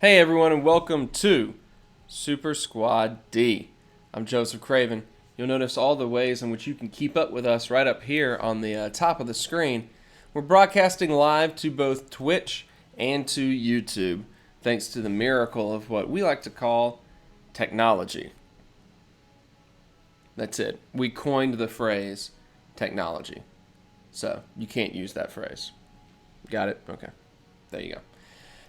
Hey everyone, and welcome to Super Squad D. I'm Joseph Craven. You'll notice all the ways in which you can keep up with us right up here on the top of the screen. We're broadcasting live to both Twitch and to YouTube, thanks to the miracle of what we like to call technology. That's it. We coined the phrase technology. So, you can't use that phrase. Got it? Okay. There you go.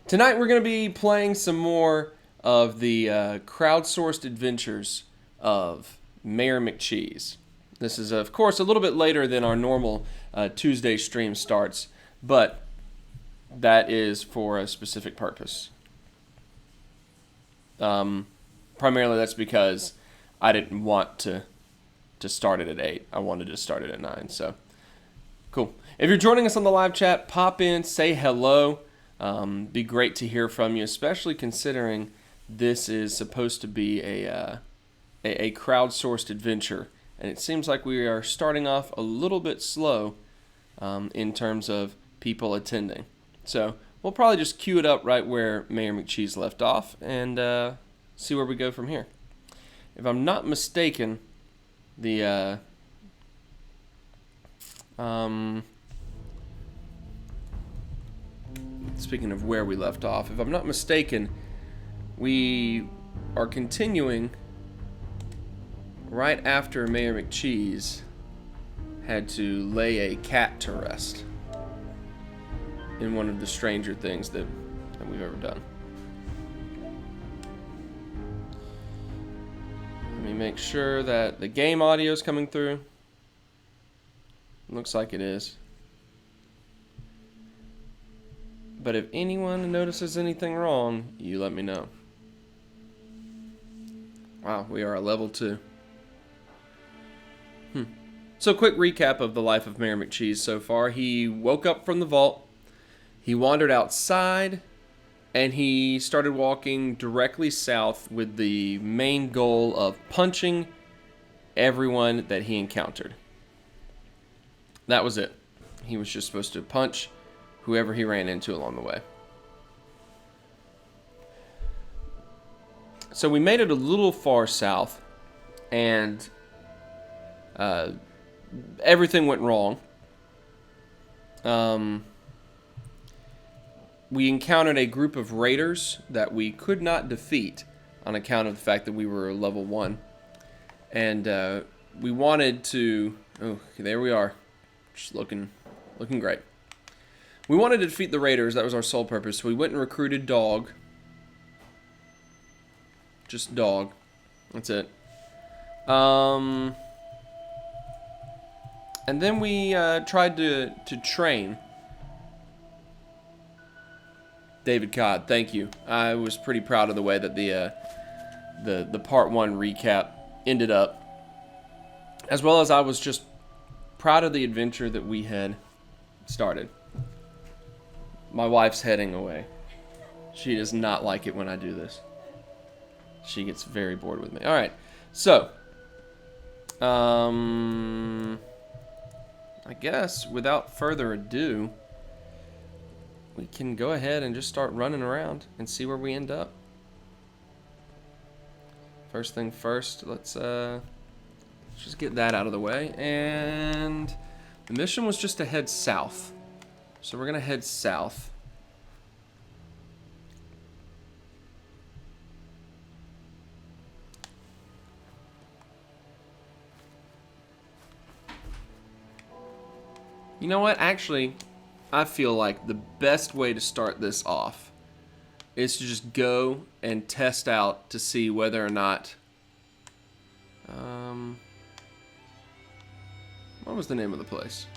Tonight we're going to be playing some more of the crowdsourced adventures of Mayor McCheese. This is, of course, a little bit later than our normal Tuesday stream starts, but that is for a specific purpose. Primarily that's because I didn't want to start it at 8. I wanted to start it at 9, so cool. If you're joining us on the live chat, pop in, say hello. Be great to hear from you, especially considering this is supposed to be a crowdsourced adventure, and it seems like we are starting off a little bit slow in terms of people attending. So we'll probably just queue it up right where Mayor McCheese left off and see where we go from here. If I'm not mistaken, the speaking of where we left off, if I'm not mistaken, we are continuing right after Mayor McCheese had to lay a cat to rest in one of the stranger things that we've ever done. Let me make sure that the game audio is coming through. Looks like it is. But if anyone notices anything wrong, you let me know. Wow, we are at level 2. So quick recap of the life of Mayor McCheese so far. He woke up from the vault, he wandered outside, and he started walking directly south with the main goal of punching everyone that he encountered. That was it. He was just supposed to punch whoever he ran into along the way. So we made it a little far south, and everything went wrong. We encountered a group of raiders that we could not defeat on account of the fact that we were level 1. And we wanted to... Oh, there we are. Just looking great. We wanted to defeat the raiders. That was our sole purpose. So we went and recruited Dog. Just Dog. That's it. And then we tried to train David Codd. Thank you. I was pretty proud of the way that the part 1 recap ended up, as well as I was just proud of the adventure that we had started. My wife's heading away. She does not like it when I do this. She gets very bored with me. All right, so I guess without further ado, we can go ahead and just start running around and see where we end up. First thing first, let's just get that out of the way. And the mission was just to head south. So we're going to head south. You know what? Actually, I feel like the best way to start this off is to just go and test out to see whether or not... what was the name of the place?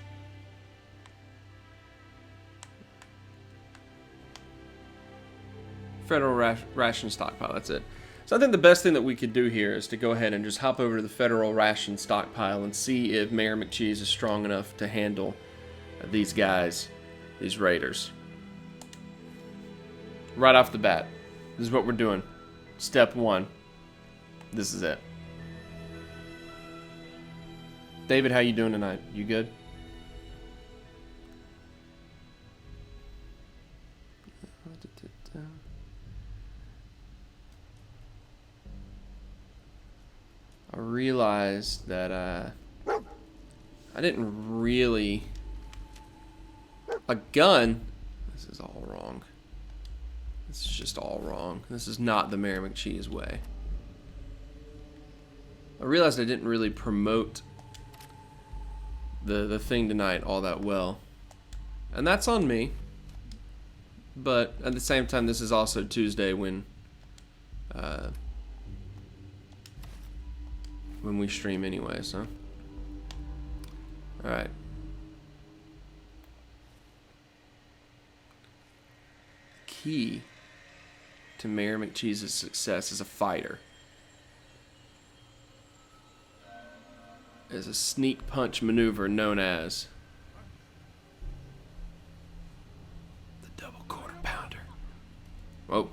Federal ration stockpile, that's it. So I think the best thing that we could do here is to go ahead and just hop over to the federal ration stockpile and see if Mayor McCheese is strong enough to handle these guys, these raiders. Right off the bat, this is what we're doing. Step 1. This is it. David, how you doing tonight? You good? I realized that I didn't really... A gun? This is all wrong. This is just all wrong. This is not the Mary McCheese way. I realized I didn't really promote the thing tonight all that well. And that's on me. But at the same time, this is also Tuesday when we stream anyway, so. Alright. Key to Mayor McCheese's success as a fighter is a sneak punch maneuver known as the double quarter pounder. Whoa.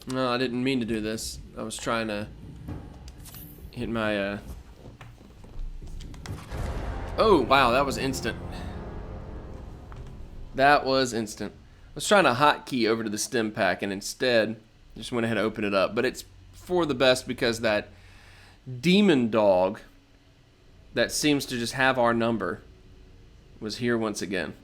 No, I didn't mean to do this. I was trying to hit my, Oh, wow, that was instant. That was instant. I was trying to hotkey over to the stim pack and instead just went ahead and opened it up. But it's for the best because that demon dog that seems to just have our number was here once again.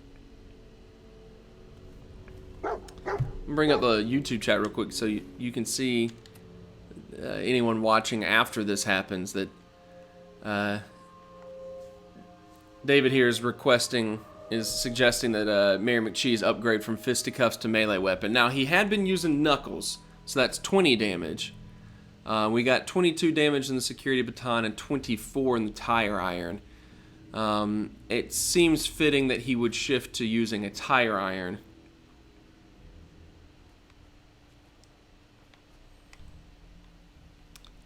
Bring up the YouTube chat real quick so you can see anyone watching after this happens that David here is suggesting that Mayor McCheese upgrade from fisticuffs to melee weapon. Now he had been using knuckles, so that's 20 damage. We got 22 damage in the security baton and 24 in the tire iron. It seems fitting that he would shift to using a tire iron.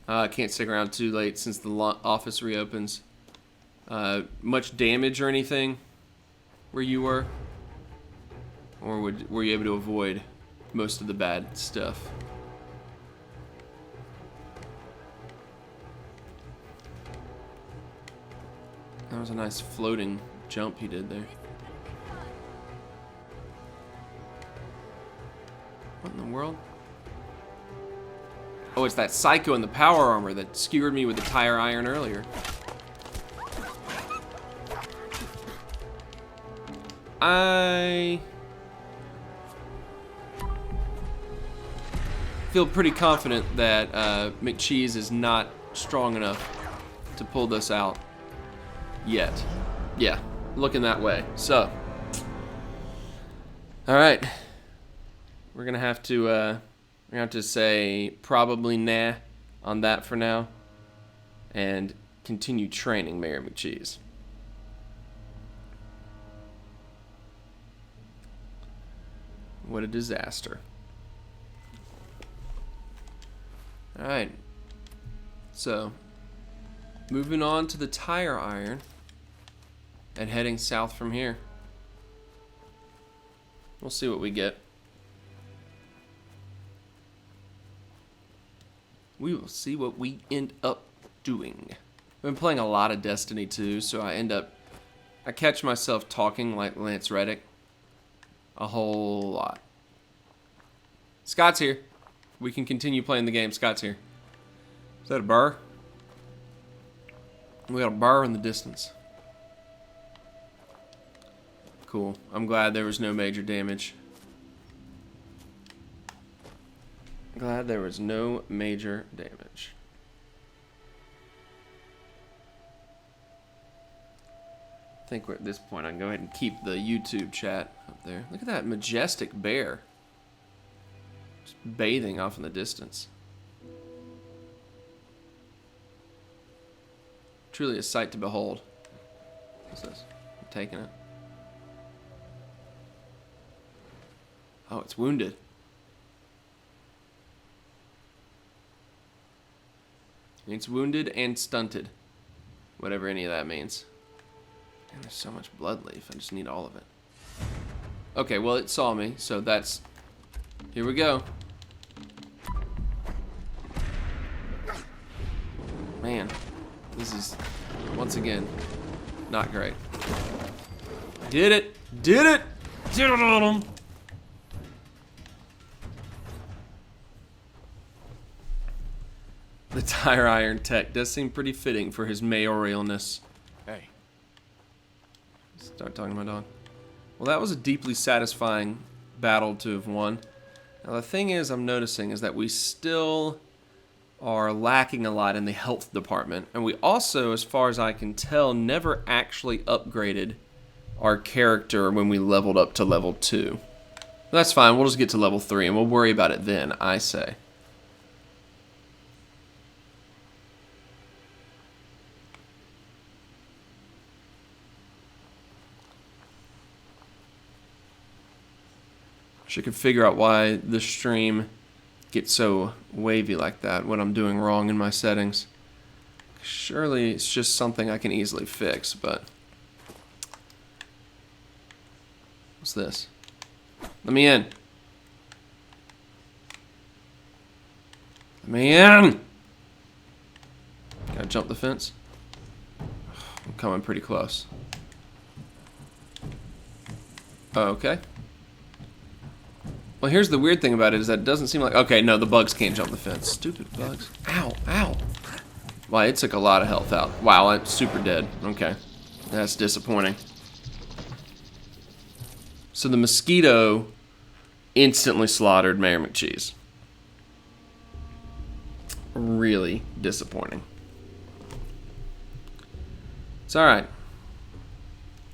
I can't stick around too late since the office reopens. Much damage or anything where you were? Or were you able to avoid most of the bad stuff? That was a nice floating jump he did there. What in the world? Oh, it's that psycho in the power armor that skewered me with the tire iron earlier. I feel pretty confident that McCheese is not strong enough to pull this out yet. Yeah, looking that way. So, all right, we're gonna have to say probably nah on that for now, and continue training Mayor McCheese. What a disaster. Alright. So, moving on to the tire iron and heading south from here. We'll see what we get. We will see what we end up doing. I've been playing a lot of Destiny 2, so I catch myself talking like Lance Reddick a whole lot. Scott's here. We can continue playing the game. Scott's here. Is that a burr? We got a burr in the distance. Cool. I'm glad there was no major damage. Glad there was no major damage. I think we're at this point. I can go ahead and keep the YouTube chat up there. Look at that majestic bear. Just bathing off in the distance. Truly a sight to behold. What's this? I'm taking it. Oh, it's wounded. It's wounded and stunted. Whatever any of that means. And there's so much blood leaf. I just need all of it. Okay, well, it saw me, so that's... Here we go. Man. This is, once again, not great. Did it! Did it! Did it on him! The tire iron tech does seem pretty fitting for his mayoralness. Hey. Start talking to my dog. Well, that was a deeply satisfying battle to have won. Now, the thing is, I'm noticing is that we still are lacking a lot in the health department. And we also, as far as I can tell, never actually upgraded our character when we leveled up to level 2. That's fine. We'll just get to level 3 and we'll worry about it then, I say. I could figure out why the stream gets so wavy like that, what I'm doing wrong in my settings. Surely it's just something I can easily fix, but... What's this? Let me in. Let me in! Gotta jump the fence? I'm coming pretty close. Okay. Well, here's the weird thing about it is that it doesn't seem like... Okay, no, the bugs can't jump the fence. Stupid bugs. Ow, ow. Wow, it took a lot of health out. Wow, I'm super dead. Okay. That's disappointing. So the mosquito instantly slaughtered Mayor McCheese. Really disappointing. It's alright.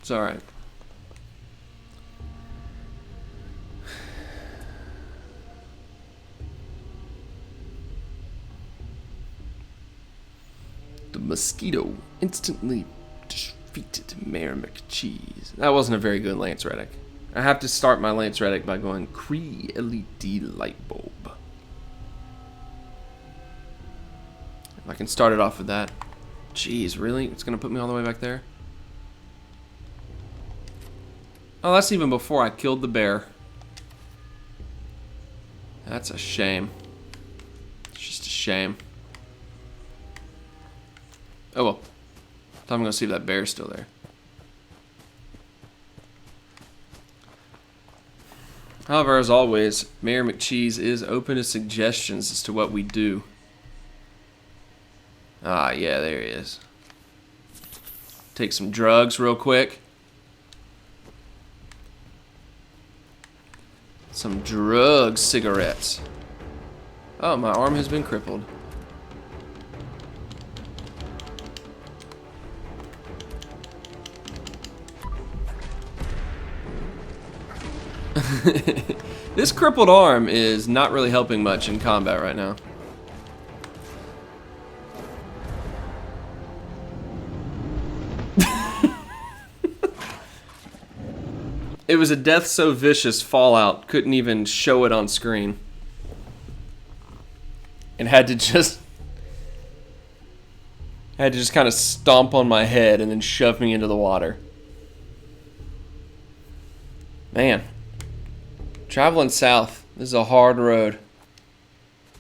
It's alright. The mosquito instantly defeated Mayor McCheese. That wasn't a very good Lance Reddick. I have to start my Lance Reddick by going Cree LED light bulb. If I can start it off with that. Jeez, really? It's gonna put me all the way back there? Oh, that's even before I killed the bear. That's a shame. It's just a shame. Oh well. I'm gonna see if that bear's still there. However, as always, Mayor McCheese is open to suggestions as to what we do. Ah, yeah, there he is. Take some drugs real quick. Some drug cigarettes. Oh, my arm has been crippled. This crippled arm is not really helping much in combat right now. It was a death so vicious Fallout couldn't even show it on screen. And had to just kind of stomp on my head and then shove me into the water. Man. Traveling south, this is a hard road.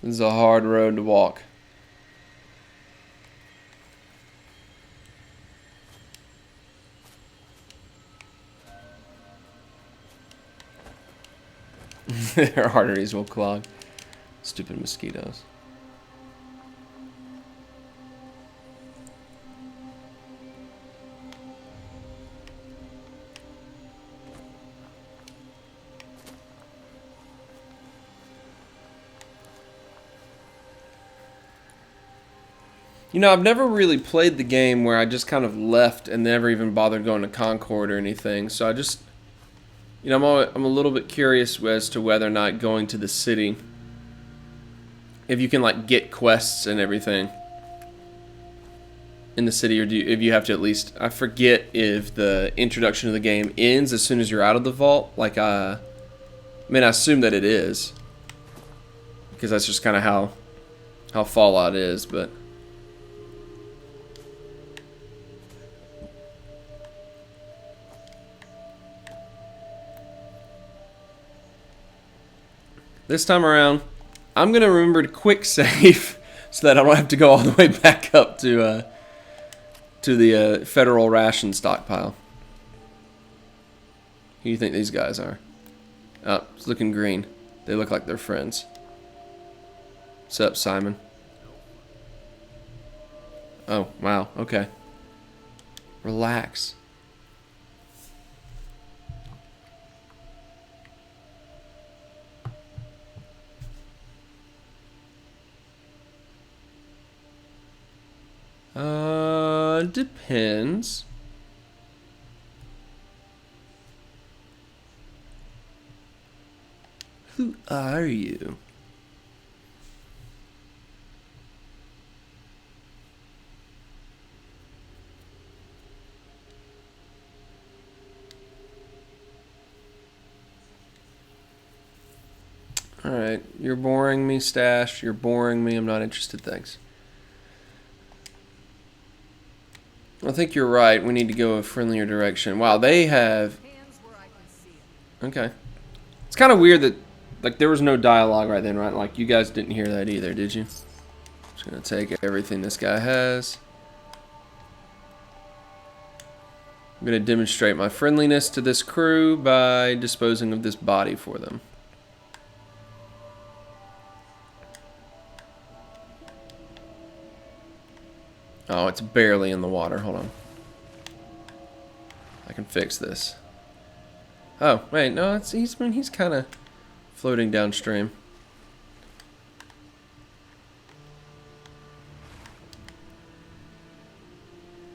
This is a hard road to walk. Their arteries will clog. Stupid mosquitoes. You know, I've never really played the game where I just kind of left and never even bothered going to Concord or anything. So I just, you know, I'm a little bit curious as to whether or not going to the city, if you can like get quests and everything in the city, or if you have to at least, I forget if the introduction of the game ends as soon as you're out of the vault. Like, I mean, I assume that it is, because that's just kind of how Fallout is, but. This time around, I'm going to remember to quick save so that I don't have to go all the way back up to to the federal ration stockpile. Who do you think these guys are? Oh, it's looking green. They look like they're friends. What's up, Simon? Oh, wow. Okay. Relax. Depends. Who are you? Alright, you're boring me, Stash. You're boring me. I'm not interested, thanks. I think you're right. We need to go a friendlier direction. Wow, they have... Okay. It's kind of weird that, like, there was no dialogue right then, right? Like, you guys didn't hear that either, did you? Just gonna take everything this guy has. I'm gonna demonstrate my friendliness to this crew by disposing of this body for them. Oh, it's barely in the water. Hold on. I can fix this. Oh, wait, no, he's kind of floating downstream.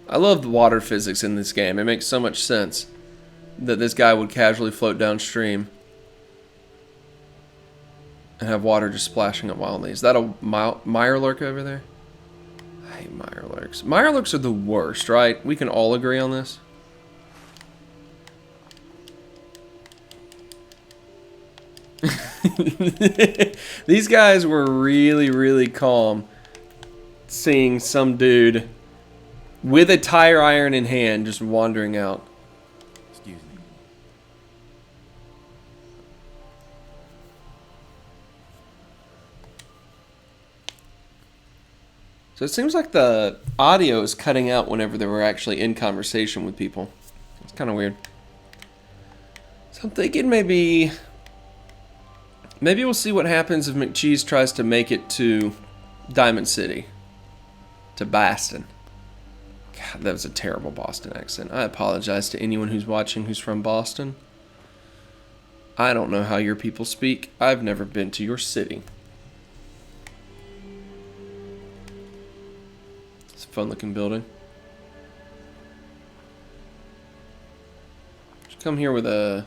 I love the water physics in this game. It makes so much sense that this guy would casually float downstream and have water just splashing up wildly. Is that a mirelurk over there? I hate mirelurks. Mirelurks are the worst, right? We can all agree on this. These guys were really, really calm seeing some dude with a tire iron in hand just wandering out. Excuse me. So it seems like the audio is cutting out whenever they were actually in conversation with people. It's kind of weird. So I'm thinking maybe we'll see what happens if McCheese tries to make it to Diamond City. To Boston. God, that was a terrible Boston accent. I apologize to anyone who's watching who's from Boston. I don't know how your people speak. I've never been to your city. It's a fun looking building. Just come here with a...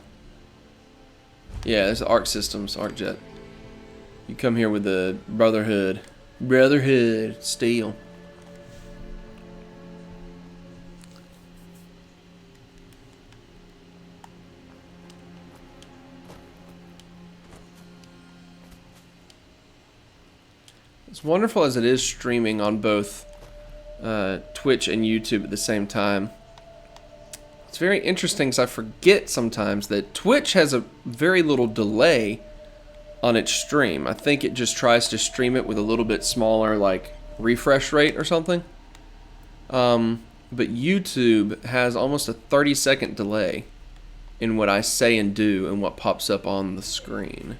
Yeah, there's Arc Systems, Arc Jet. You come here with the Brotherhood. Brotherhood Steel. As wonderful as it is streaming on both Twitch and YouTube at the same time, it's very interesting because I forget sometimes that Twitch has a very little delay on its stream. I think it just tries to stream it with a little bit smaller like refresh rate or something. But YouTube has almost a 30-second delay in what I say and do and what pops up on the screen.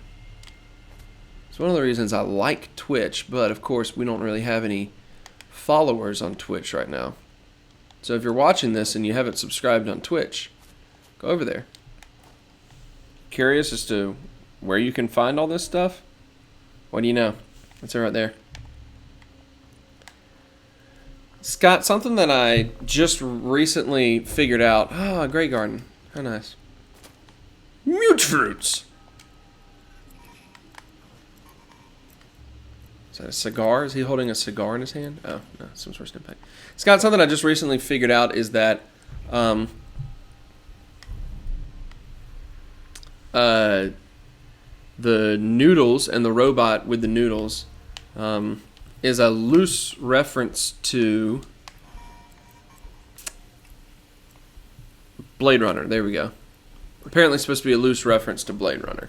It's one of the reasons I like Twitch, but of course we don't really have any followers on Twitch right now. So if you're watching this and you haven't subscribed on Twitch, go over there. Curious as to where you can find all this stuff? What do you know? It's right there. Scott, something that I just recently figured out. Oh, a Grey Garden. How nice. Mute fruits! Is that a cigar? Is he holding a cigar in his hand? Oh, no, some sort of impact. Scott, something I just recently figured out is that the noodles and the robot with the noodles is a loose reference to Blade Runner. There we go. Apparently it's supposed to be a loose reference to Blade Runner.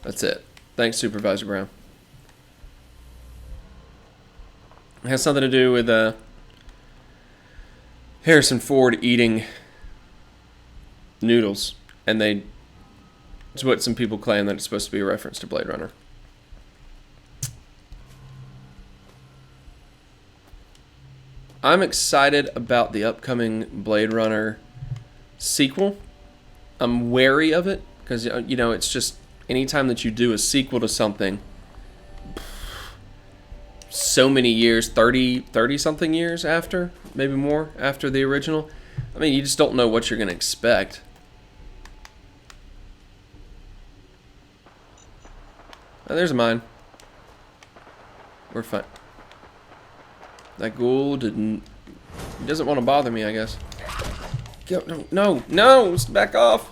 That's it. Thanks, Supervisor Brown. It has something to do with Harrison Ford eating noodles, and it's what some people claim that it's supposed to be a reference to Blade Runner. I'm excited about the upcoming Blade Runner sequel. I'm wary of it because, you know, it's just anytime that you do a sequel to something, so many years, 30 something years after, maybe more after the original, I mean, you just don't know what you're going to expect. Oh, there's mine. We're fine. That ghoul doesn't want to bother me, I guess. No, back off.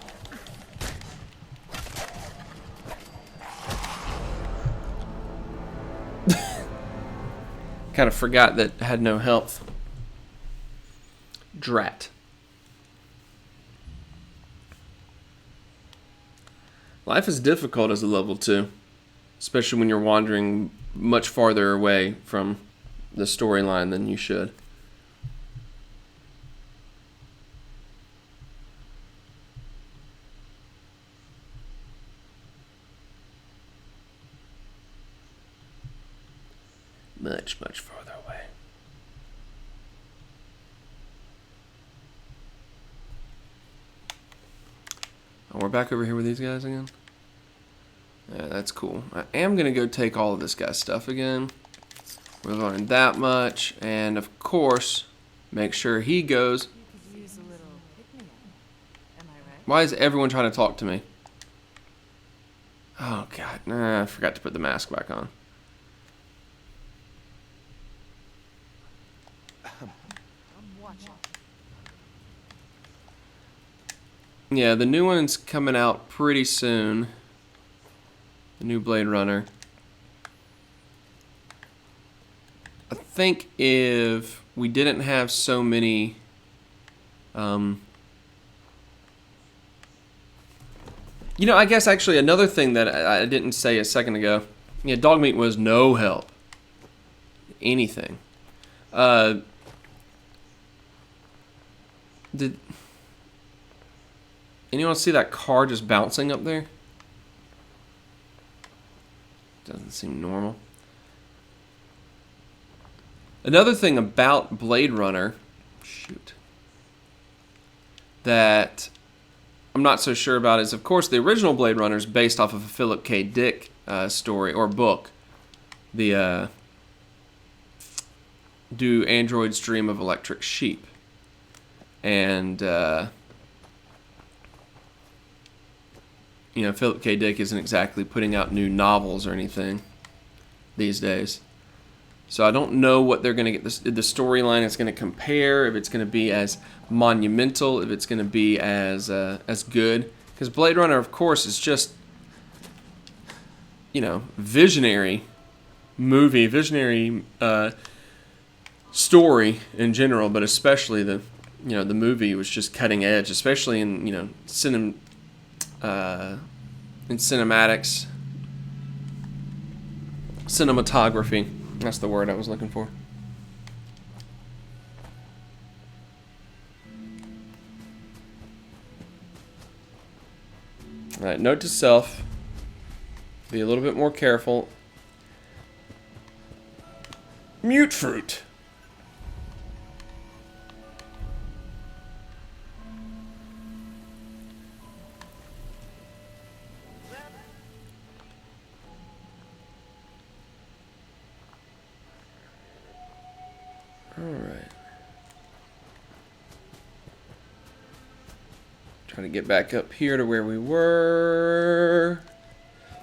Kind of forgot that I had no health. Drat. Life is difficult as a level 2, especially when you're wandering much farther away from the storyline than you should. Much farther away. Oh, we're back over here with these guys again? Yeah, that's cool. I am going to go take all of this guy's stuff again. We've learned that much. And, of course, make sure he goes. Why is everyone trying to talk to me? Oh, God. I forgot to put the mask back on. Yeah, the new one's coming out pretty soon. The new Blade Runner. I think if we didn't have so many you know, I guess actually another thing that I didn't say a second ago, yeah, dog meat was no help. Anything. Did anyone see that car just bouncing up there? Doesn't seem normal. Another thing about Blade Runner, that I'm not so sure about is, of course, the original Blade Runner is based off of a Philip K. Dick story or book. The Do Androids Dream of Electric Sheep? And you know, Philip K. Dick isn't exactly putting out new novels or anything these days. So I don't know what they're going to get. The storyline is going to compare, if it's going to be as monumental, if it's going to be as good. Because Blade Runner, of course, is just, you know, visionary movie, visionary story in general, but especially the movie was just cutting edge, especially in, you know, in cinematics, cinematography. That's the word I was looking for. All right, note to self: be a little bit more careful. Mute fruit. Alright. Trying to get back up here to where we were.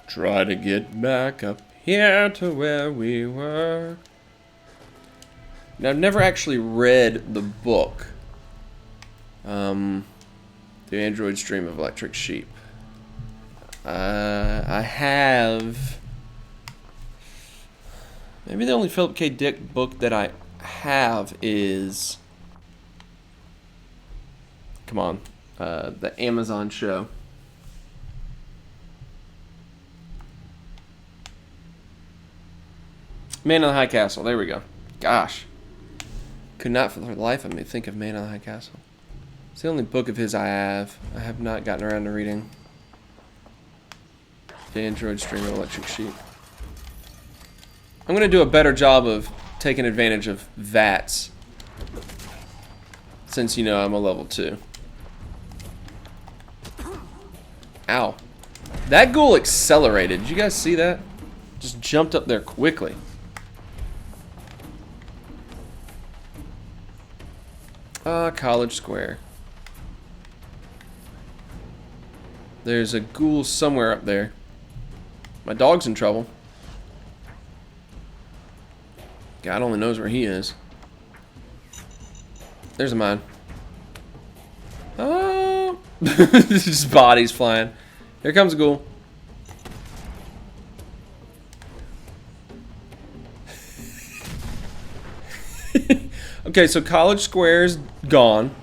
Try to get back up here to where we were. Now, I've never actually read the book. The Android's Dream of Electric Sheep. I have... Maybe the only Philip K. Dick book that I have is... Come on. The Amazon show. Man in the High Castle. There we go. gosh. Could not for the life of me think of Man in the High Castle. It's the only book of his I have. I have not gotten around to reading. The Android Stringer Electric Sheep. I'm going to do a better job of taking advantage of VATS. Since, you know, I'm a level 2. Ow. That ghoul accelerated. Did you guys see that? Just jumped up there quickly. College Square. There's a ghoul somewhere up there. My dog's in trouble. God only knows where he is. There's a mine. Oh! Just bodies flying. Here comes a ghoul. Okay, so College Square's gone.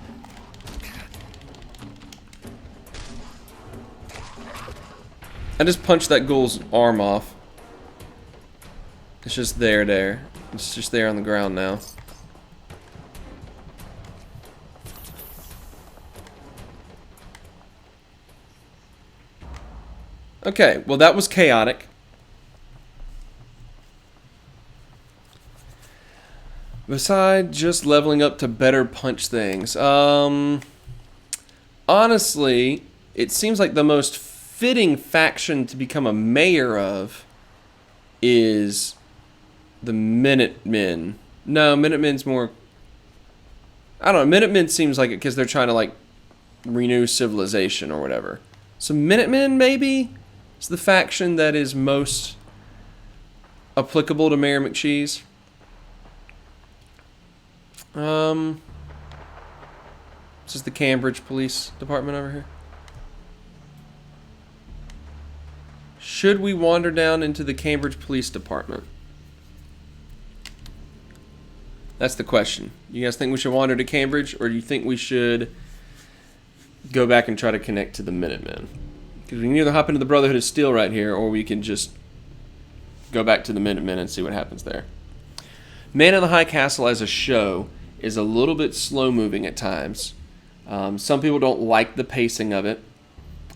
I just punched that ghoul's arm off. It's just there. It's just there on the ground now. Okay, well that was chaotic. Besides just leveling up to better punch things. Honestly, it seems like the most fitting faction to become a mayor of is the Minutemen. No, Minutemen's more... I don't know, Minutemen seems like it because they're trying to like renew civilization or whatever. So Minutemen maybe is the faction that is most applicable to Mayor McCheese. This is the Cambridge Police Department over here. Should we wander down into the Cambridge Police Department? That's the question. You guys think we should wander to Cambridge, or do you think we should go back and try to connect to the Minutemen? Because we can either hop into the Brotherhood of Steel right here, or we can just go back to the Minutemen and see what happens there. Man in the High Castle as a show is a little bit slow-moving at times. Some people don't like the pacing of it,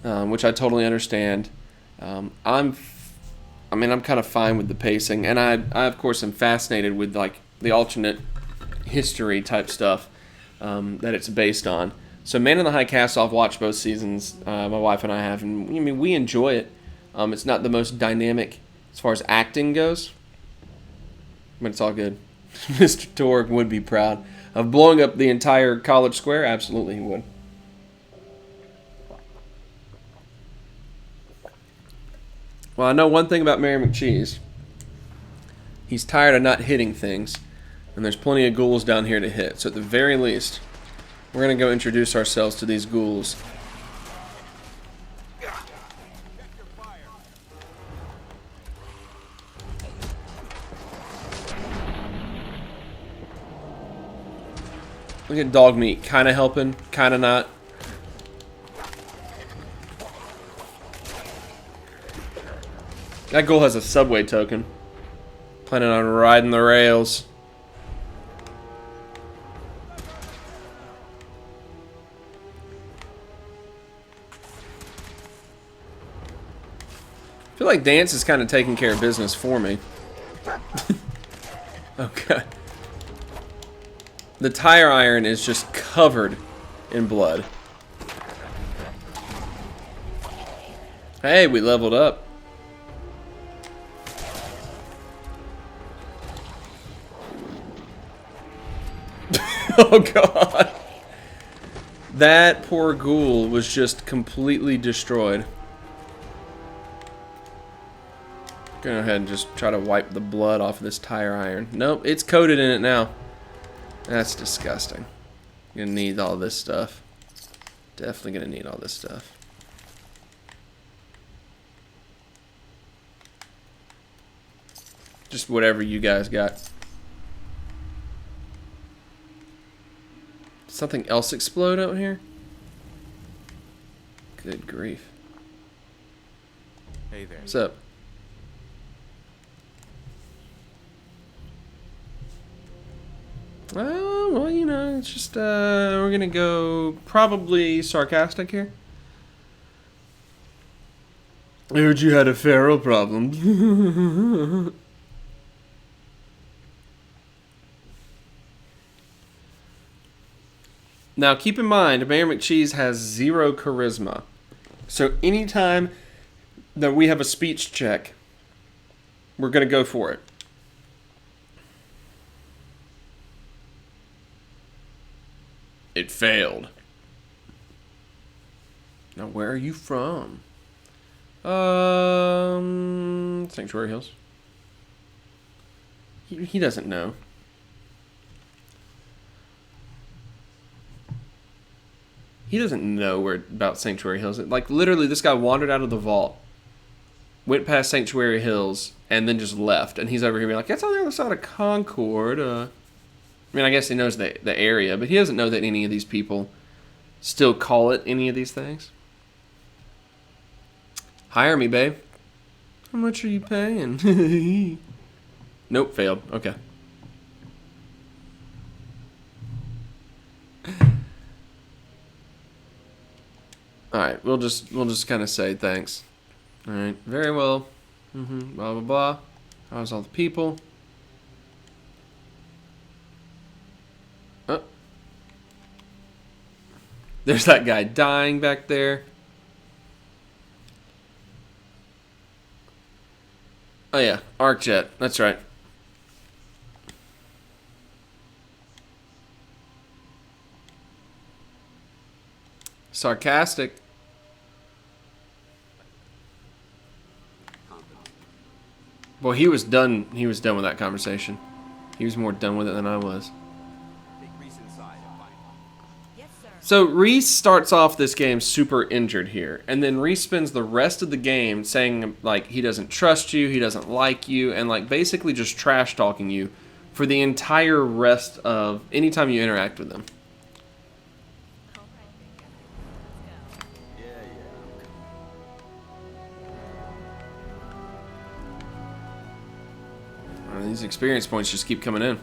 which I totally understand. I'm kind of fine with the pacing, and I of course am fascinated with like the alternate history type stuff that it's based on. So Man in the High Castle, I've watched both seasons. My wife and I have, and I mean we enjoy it. It's not the most dynamic as far as acting goes, but it's all good. Mr. Torg would be proud of blowing up the entire College Square. Absolutely, he would. Well, I know one thing about Mayor McCheese. He's tired of not hitting things, and there's plenty of ghouls down here to hit. So at the very least, we're going to go introduce ourselves to these ghouls. Look at dog meat. Kind of helping, kind of not. That ghoul has a subway token. Planning on riding the rails. I feel like Dance is kind of taking care of business for me. Okay. The tire iron is just covered in blood. Hey, we leveled up. Oh god. That poor ghoul was just completely destroyed. Go ahead and just try to wipe the blood off of this tire iron. Nope, it's coated in it now. That's disgusting. You're gonna need all this stuff. Definitely gonna need all this stuff. Just whatever you guys got. Did something else explode out here? Good grief. Hey there. What's up? Well, you know, it's just, we're gonna go probably sarcastic here. I heard you had a feral problem. Now, keep in mind, Mayor McCheese has 0 charisma. So anytime that we have a speech check, we're going to go for it. It failed. Now, where are you from? Sanctuary Hills. He doesn't know. He doesn't know about Sanctuary Hills. Like, literally, this guy wandered out of the vault, went past Sanctuary Hills, and then just left. And he's over here being like, that's on the other side of Concord. I mean, I guess he knows the area, but he doesn't know that any of these people still call it any of these things. Hire me, babe. How much are you paying? Nope, failed. Okay. Alright, we'll just kind of say thanks. Alright, very well. Blah, blah, blah. How's all the people? Oh. There's that guy dying back there. Oh yeah, ArcJet. That's right. Sarcastic. Boy, he was done. He was done with that conversation. He was more done with it than I was. So Reese starts off this game super injured here, and then Reese spends the rest of the game saying like he doesn't trust you, he doesn't like you, and like basically just trash talking you for the entire rest of any time you interact with him. These experience points just keep coming in.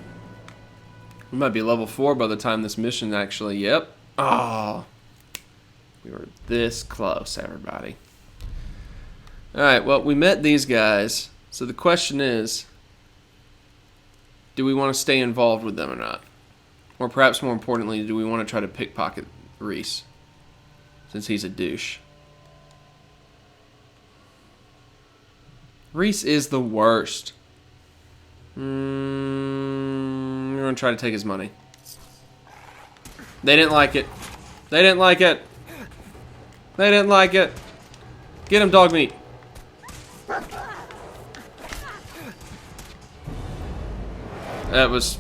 We might be level 4 by the time this mission actually. Yep. Oh, we were this close, everybody. Alright, well, we met these guys. So the question is, do we want to stay involved with them or not? Or perhaps more importantly, do we want to try to pickpocket Reese? Since he's a douche. Reese is the worst. We're going to try to take his money. They didn't like it. They didn't like it. They didn't like it. Get him, dog meat. That was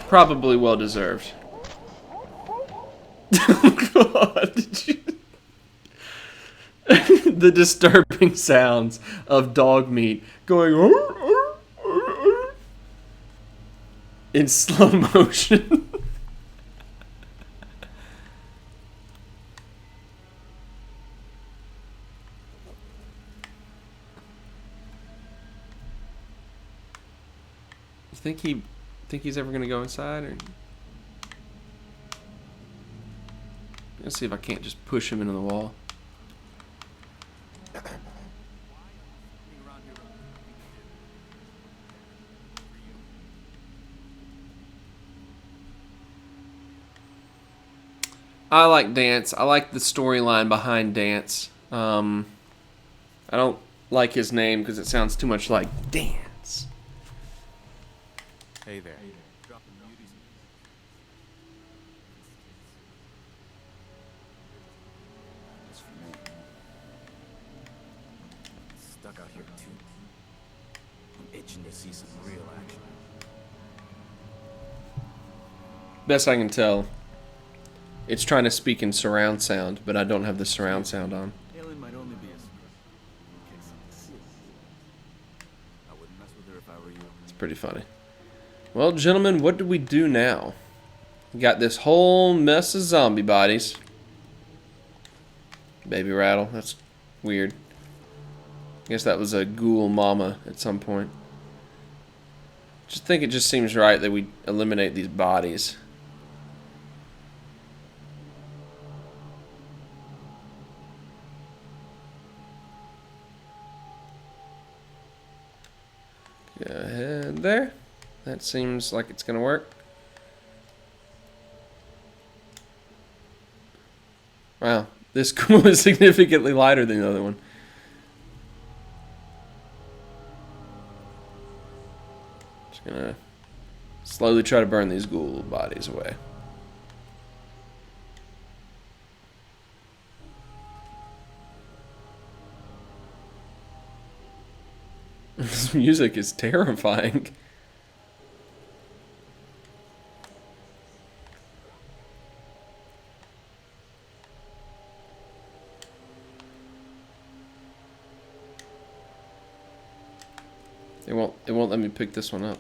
probably well deserved. God, did you... The disturbing sounds of dog meat going in slow motion. You think he's ever gonna go inside, or let's see if I can't just push him into the wall. I like Dance. I like the storyline behind Dance. I don't like his name because it sounds too much like Dance. Hey there. Stuck out here too. I'm itching to see some real action. Best I can tell, it's trying to speak in surround sound, but I don't have the surround sound on. Helen might only be a script. In case I'm sick. I wouldn't mess with her if I were you. It's pretty funny. Well, gentlemen, what do we do now? We got this whole mess of zombie bodies. Baby rattle. That's weird. I guess that was a ghoul mama at some point. Just think it just seems right that we eliminate these bodies. Go ahead there. That seems like it's gonna work. Wow, this ghoul is significantly lighter than the other one. Just gonna slowly try to burn these ghoul bodies away. This music is terrifying. It won't let me pick this one up.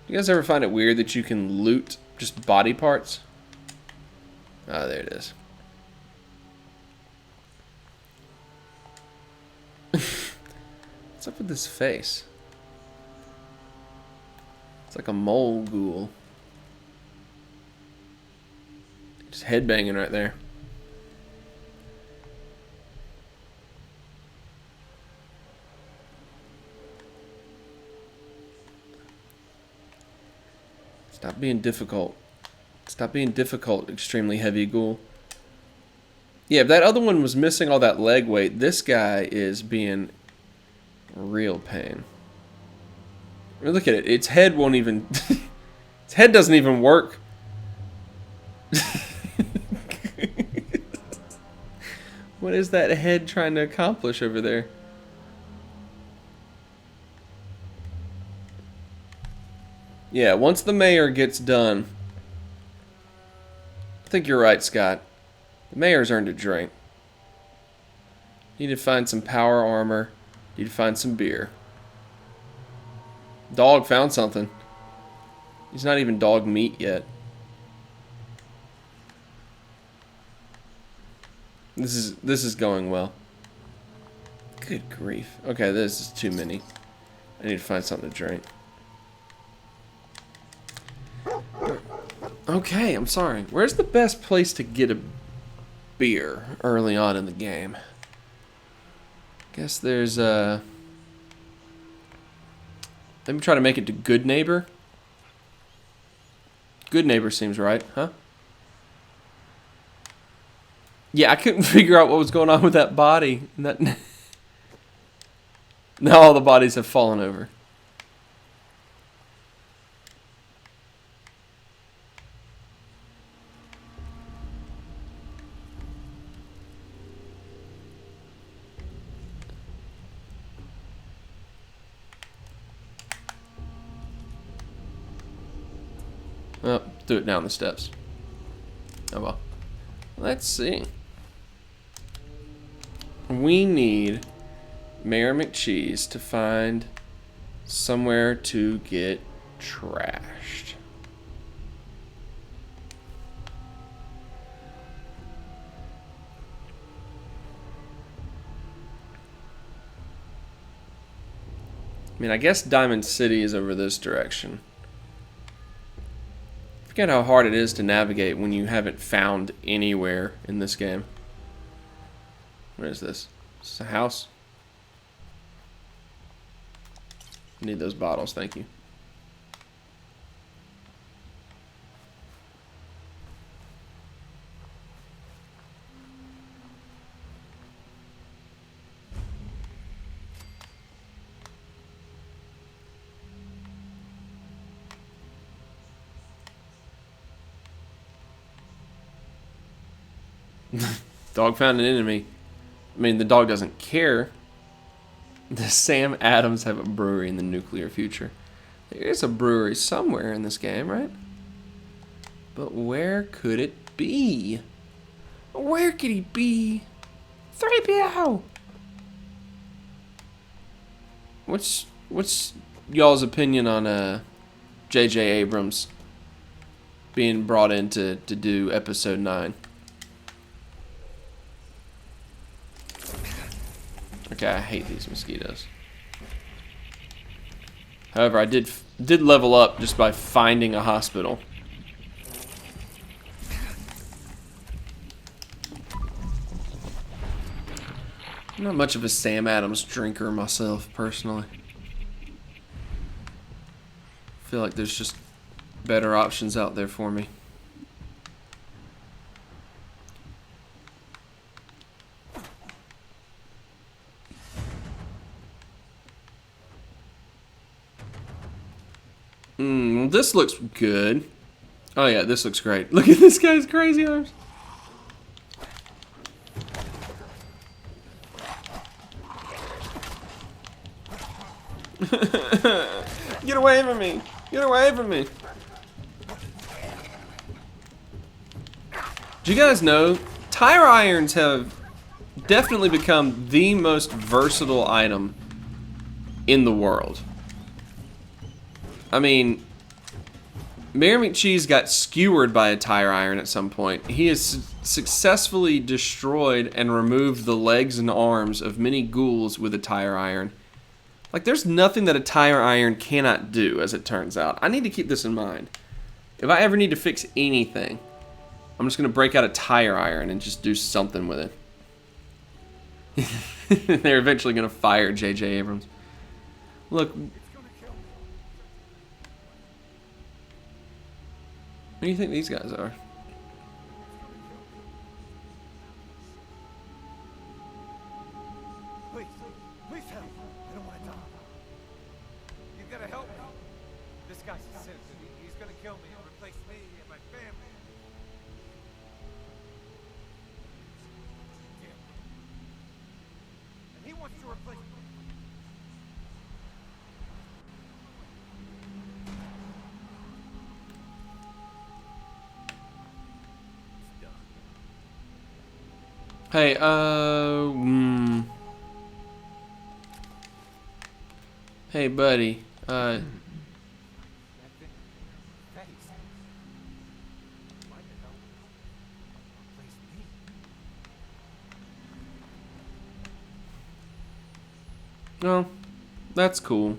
You guys ever find it weird that you can loot just body parts? Ah, there it is. What's up with this face? It's like a mole ghoul. Just headbanging right there. Stop being difficult. Stop being difficult, extremely heavy ghoul. Yeah, if that other one was missing all that leg weight, this guy is being a real pain. I mean, look at it. Its head won't even... its head doesn't even work. What is that head trying to accomplish over there? Yeah, once the mayor gets done... I think you're right, Scott. The mayor's earned a drink. Need to find some power armor. Need to find some beer. Dog found something. He's not even dog meat yet. This is going well. Good grief. Okay, this is too many. I need to find something to drink. Okay, I'm sorry. Where's the best place to get a beer early on in the game? Guess there's Let me try to make it to Good Neighbor. Good Neighbor seems right, huh? Yeah, I couldn't figure out what was going on with that body. That now all the bodies have fallen over. Oh, do it down the steps. Oh well. Let's see. We need Mayor McCheese to find somewhere to get trashed. I mean, I guess Diamond City is over this direction. Forget how hard it is to navigate when you haven't found anywhere in this game. What is this? Is this a house? I need those bottles, thank you. Dog found an enemy. I mean, the dog doesn't care. Does Sam Adams have a brewery in the nuclear future? There is a brewery somewhere in this game, right? But where could it be? Where could he be? 3PO! What's y'all's opinion on J.J. Abrams being brought in to do episode 9? Okay, I hate these mosquitoes. However, I did level up just by finding a hospital. I'm not much of a Sam Adams drinker myself, personally. I feel like there's just better options out there for me. This looks good. Oh yeah, this looks great. Look at this guy's crazy arms. Get away from me! Get away from me! Do you guys know, tire irons have definitely become the most versatile item in the world. I mean, Mayor McCheese got skewered by a tire iron at some point. He has successfully destroyed and removed the legs and arms of many ghouls with a tire iron. Like, there's nothing that a tire iron cannot do, as it turns out. I need to keep this in mind. If I ever need to fix anything, I'm just going to break out a tire iron and just do something with it. They're eventually going to fire J.J. Abrams. Look. What do you think these guys are? Please, please help. I don't want to die. You gotta help me. This guy's a citizen. He's gonna kill me and replace me and my family. Damn. And he wants to replace me. Hey, Hey, buddy. That thing. Thanks. Why the hell replace me? Oh, that's cool.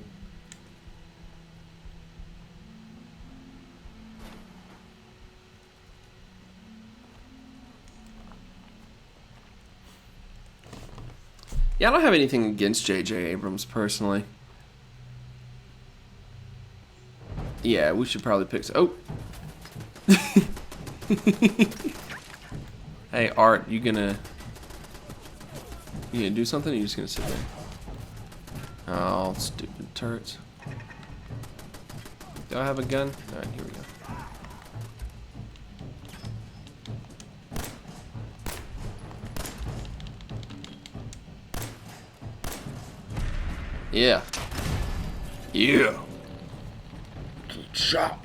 Yeah, I don't have anything against J.J. Abrams, personally. Yeah, we should probably pick... Oh! Hey, Art, you gonna do something, or you just gonna sit there? Oh, stupid turrets. Do I have a gun? Alright, here we go. Yeah. Yeah. Shot.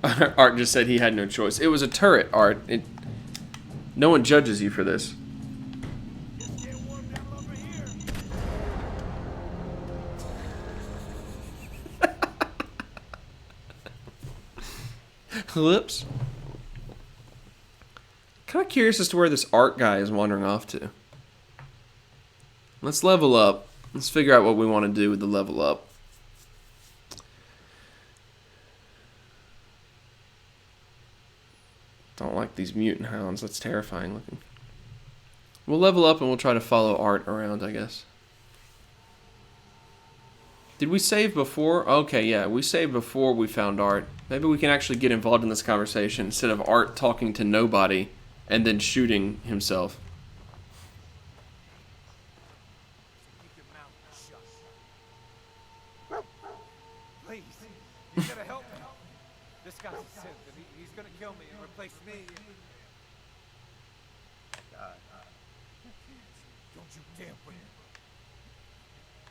Art just said he had no choice. It was a turret, Art. No one judges you for this. Get warmed down over here. Whoops. Kind of curious as to where this Art guy is wandering off to. Let's level up. Let's figure out what we want to do with the level up. Don't like these mutant hounds. That's terrifying looking. We'll level up and we'll try to follow Art around, I guess. Did we save before? Okay, yeah, we saved before we found Art. Maybe we can actually get involved in this conversation instead of Art talking to nobody and then shooting himself. Keep your mouth shut. Please, you gotta help me. This guy's a citizen. He's gonna kill me and replace me. Don't you dare bring him.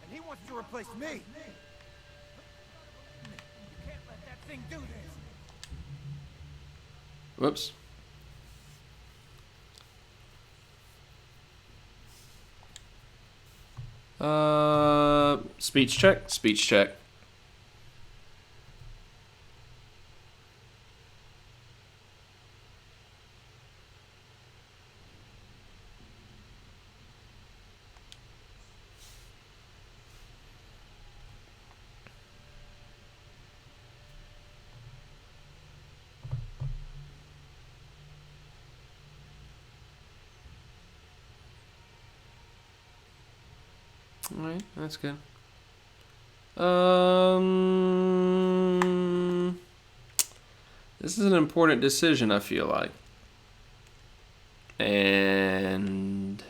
And he wants to replace me. You can't let that thing do this. Whoops. Speech check. Speech check. Alright, that's good. This is an important decision, I feel like. And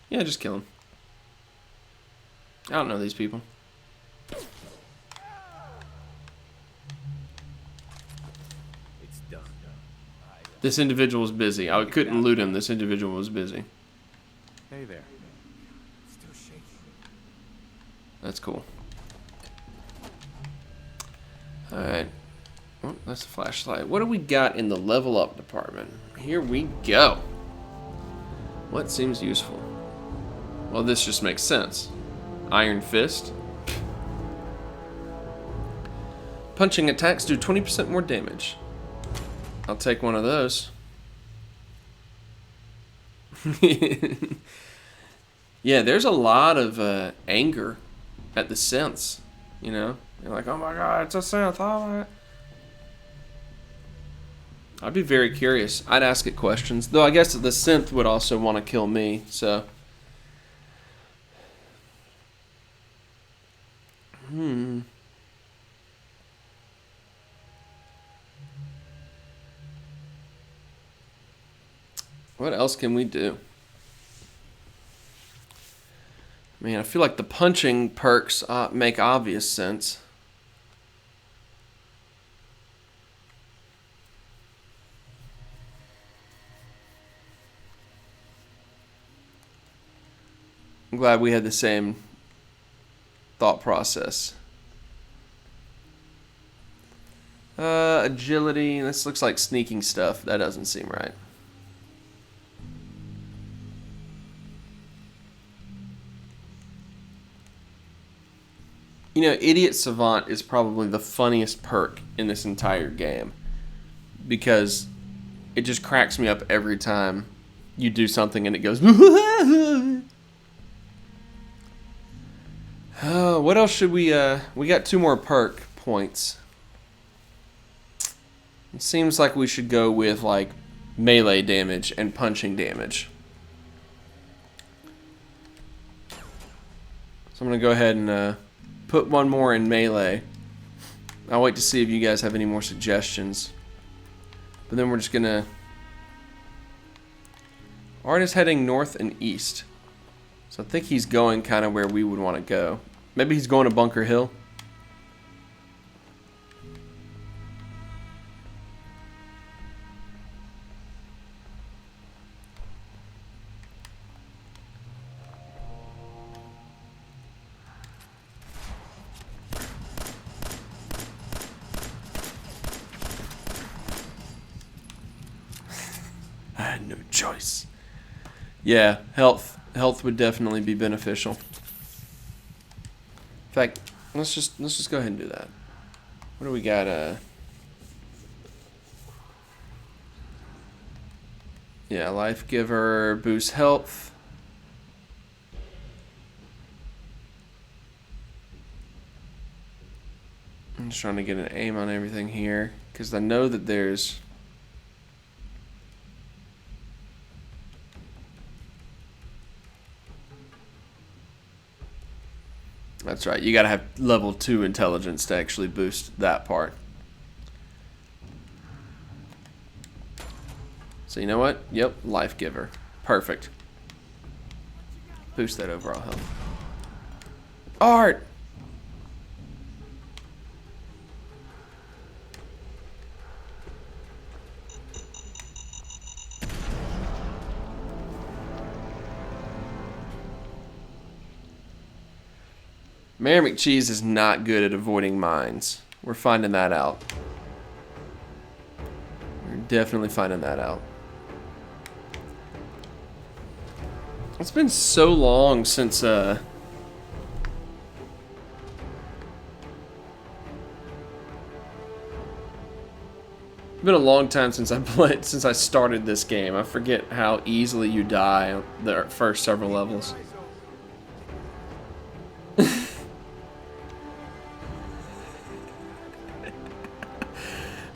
yeah, just kill him. I don't know these people. It's done. This individual was busy. I couldn't loot him. This individual was busy. Hey there. Still shaking. That's cool. Alright. Oh, that's a flashlight. What do we got in the level up department? Here we go. What seems useful? Well, this just makes sense. Iron Fist. Punching attacks do 20% more damage. I'll take one of those. Yeah, there's a lot of anger at the synths. You know? You're like, oh my god, it's a synth. Oh, I'd be very curious. I'd ask it questions. Though I guess the synth would also want to kill me, so. What else can we do? I mean, I feel like the punching perks make obvious sense. I'm glad we had the same thought process. Agility. This looks like sneaking stuff. That doesn't seem right. You know, Idiot Savant is probably the funniest perk in this entire game. Because it just cracks me up every time you do something and it goes... what else should we... we got 2 more perk points. It seems like we should go with, like, melee damage and punching damage. So I'm going to go ahead and put one more in melee. I'll wait to see if you guys have any more suggestions. But then we're just going to... Art is heading north and east. So I think he's going kind of where we would want to go. Maybe he's going to Bunker Hill. I had no choice. Yeah, health would definitely be beneficial. In fact, let's just go ahead and do that. What do we got? Yeah, Life Giver, boost health. I'm just trying to get an aim on everything here because I know that there's... That's right, you gotta have level 2 intelligence to actually boost that part. So you know what? Yep, Life Giver. Perfect. Boost that overall health. Art! Mayor McCheese is not good at avoiding mines. We're finding that out. We're definitely finding that out. It's been so long since it's been a long time since I started this game. I forget how easily you die on the first several levels.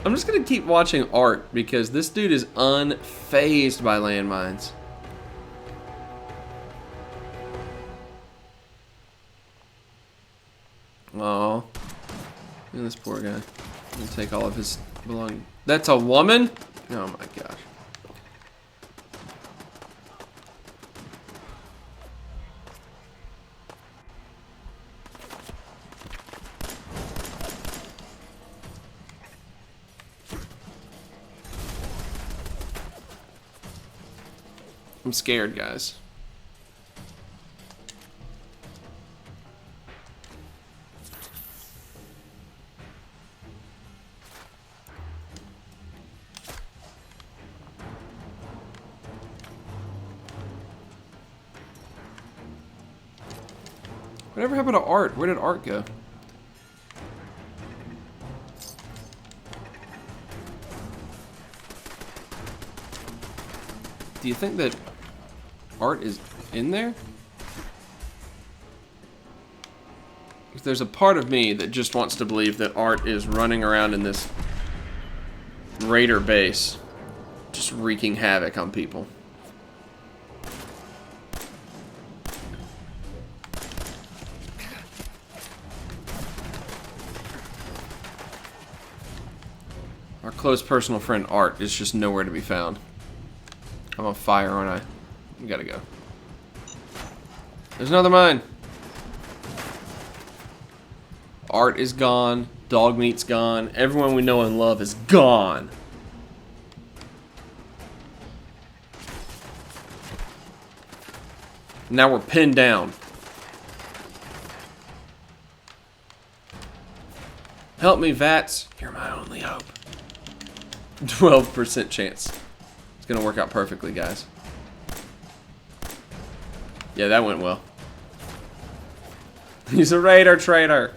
I'm just gonna keep watching Art because this dude is unfazed by landmines. Oh, look at this poor guy. I'm gonna take all of his belongings. That's a woman? Oh my gosh. I'm scared, guys. Whatever happened to Art? Where did Art go? Do you think that Art is in there? Because there's a part of me that just wants to believe that Art is running around in this raider base, just wreaking havoc on people. Our close personal friend Art is just nowhere to be found. I'm on fire, aren't I? We gotta go. There's another mine. Art is gone. Dog meat's gone. Everyone we know and love is gone. Now we're pinned down. Help me, Vats. You're my only hope. 12% chance. It's gonna work out perfectly, guys. Yeah, that went well. He's a raider traitor.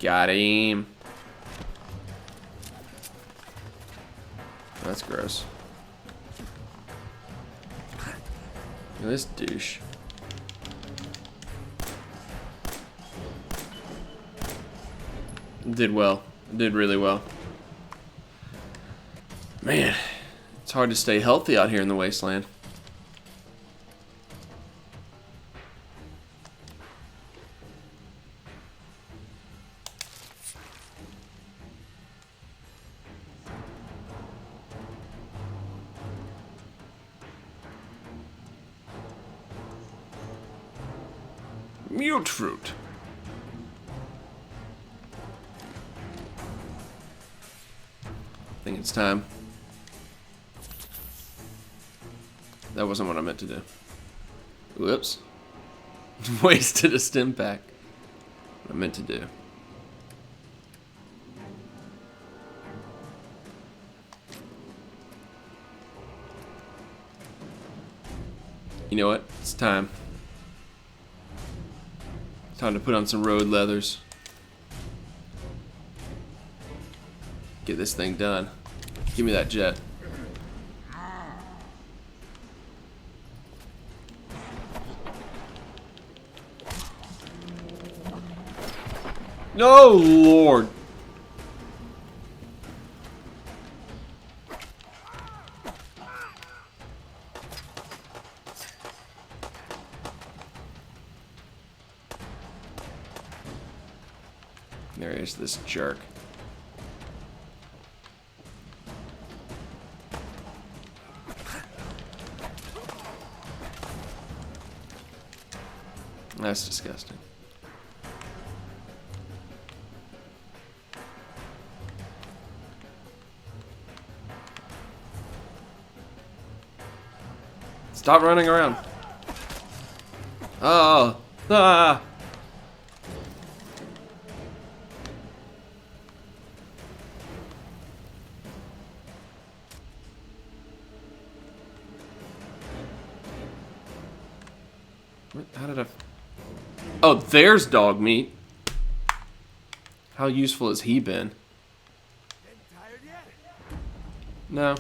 Got him. That's gross. Look at this douche. Did well. Did really well. Man, it's hard to stay healthy out here in the wasteland. Mute fruit. I think it's time. That wasn't what I meant to do. Whoops. Wasted a stim pack. What I meant to do. You know what? It's time. Time to put on some road leathers. Get this thing done. Give me that jet. No, Lord. There is this jerk. That's disgusting. Stop running around. Oh. Ah. How did I... Oh, there's dog meat. How useful has he been? No.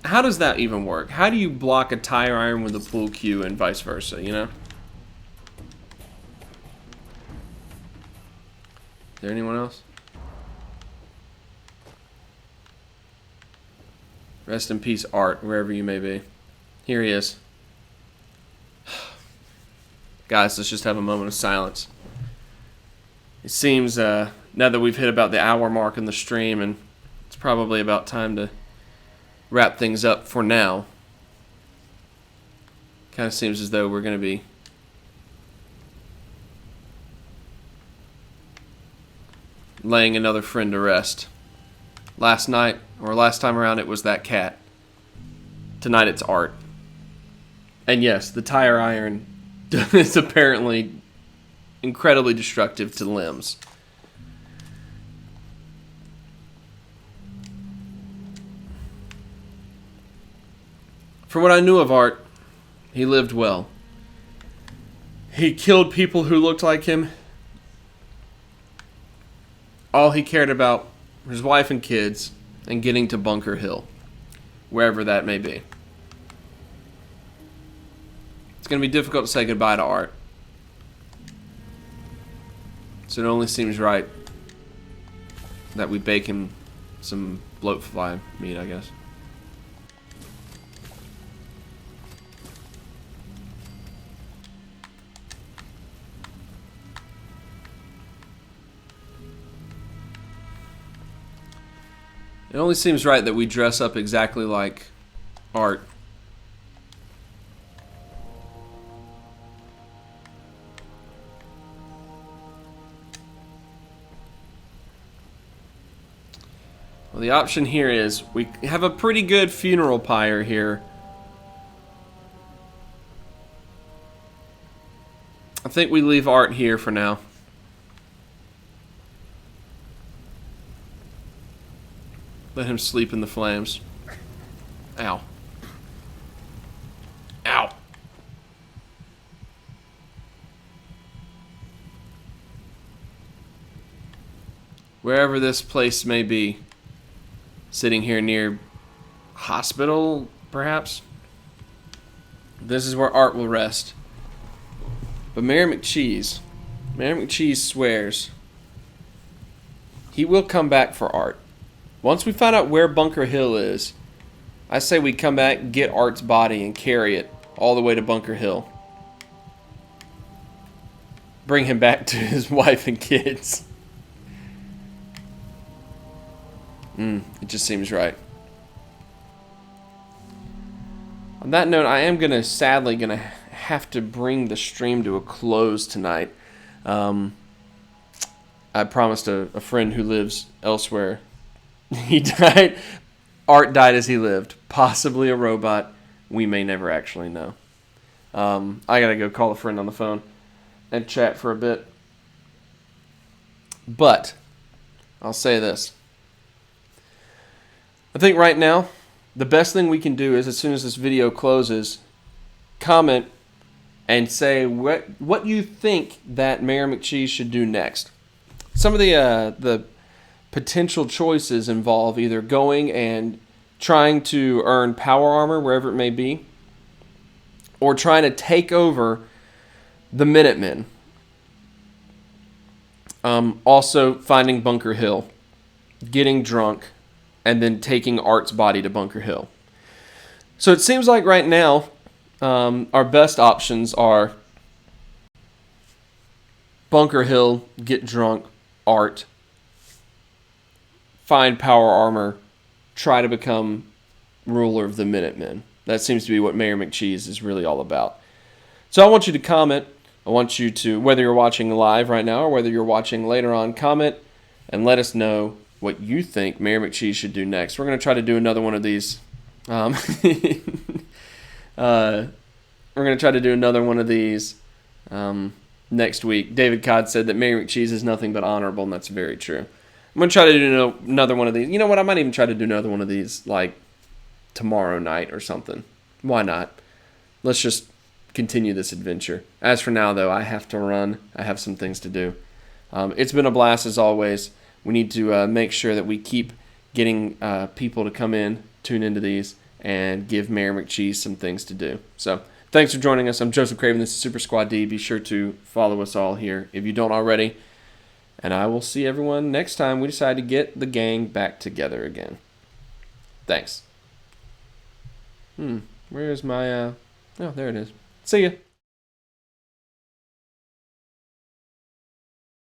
How does that even work? How do you block a tire iron with a pool cue and vice versa, you know? there anyone else? Rest in peace, Art, wherever you may be. Here he is. Guys, let's just have a moment of silence. It seems, now that we've hit about the hour mark in the stream, and it's probably about time to wrap things up for now. Kind of seems as though we're going to be laying another friend to rest. Last night, or last time around, it was that cat. Tonight it's Art. And yes, the tire iron is apparently incredibly destructive to limbs. From what I knew of Art, he lived well. He killed people who looked like him. All he cared about was his wife and kids and getting to Bunker Hill, wherever that may be. It's going to be difficult to say goodbye to Art. So it only seems right that we bake him some bloatfly meat, I guess. It only seems right that we dress up exactly like Art. Well, the option here is we have a pretty good funeral pyre here. I think we leave Art here for now. Let him sleep in the flames. Ow. Ow. Wherever this place may be, sitting here near hospital, perhaps, this is where Art will rest. But Mayor McCheese swears he will come back for Art. Once we find out where Bunker Hill is, I say we come back, get Art's body, and carry it all the way to Bunker Hill. Bring him back to his wife and kids. It just seems right. On that note, I am sadly gonna have to bring the stream to a close tonight. I promised a friend who lives elsewhere. He died. Art died as he lived. Possibly a robot. We may never actually know. I gotta go call a friend on the phone and chat for a bit. But I'll say this. I think right now, the best thing we can do is, as soon as this video closes, comment and say what you think that Mayor McCheese should do next. Some of the potential choices involve either going and trying to earn power armor wherever it may be, or trying to take over the Minutemen. Also finding Bunker Hill, getting drunk, and then taking Art's body to Bunker Hill. So it seems like right now, our best options are Bunker Hill, get drunk, Art, find power armor, try to become ruler of the Minutemen. That seems to be what Mayor McCheese is really all about. So I want you to comment. I want you to, whether you're watching live right now or whether you're watching later on, comment and let us know what you think Mayor McCheese should do next. We're going to try to do another one of these. We're going to try to do another one of these next week. David Codd said that Mayor McCheese is nothing but honorable, and that's very true. I'm going to try to do another one of these. You know what? I might even try to do another one of these like tomorrow night or something. Why not? Let's just continue this adventure. As for now, though, I have to run. I have some things to do. It's been a blast as always. We need to make sure that we keep getting people to come in, tune into these, and give Mayor McCheese some things to do. So thanks for joining us. I'm Joseph Craven. This is Super Squad D. Be sure to follow us all here if you don't already. And I will see everyone next time we decide to get the gang back together again. Thanks. Where's my... Oh, there it is. See ya.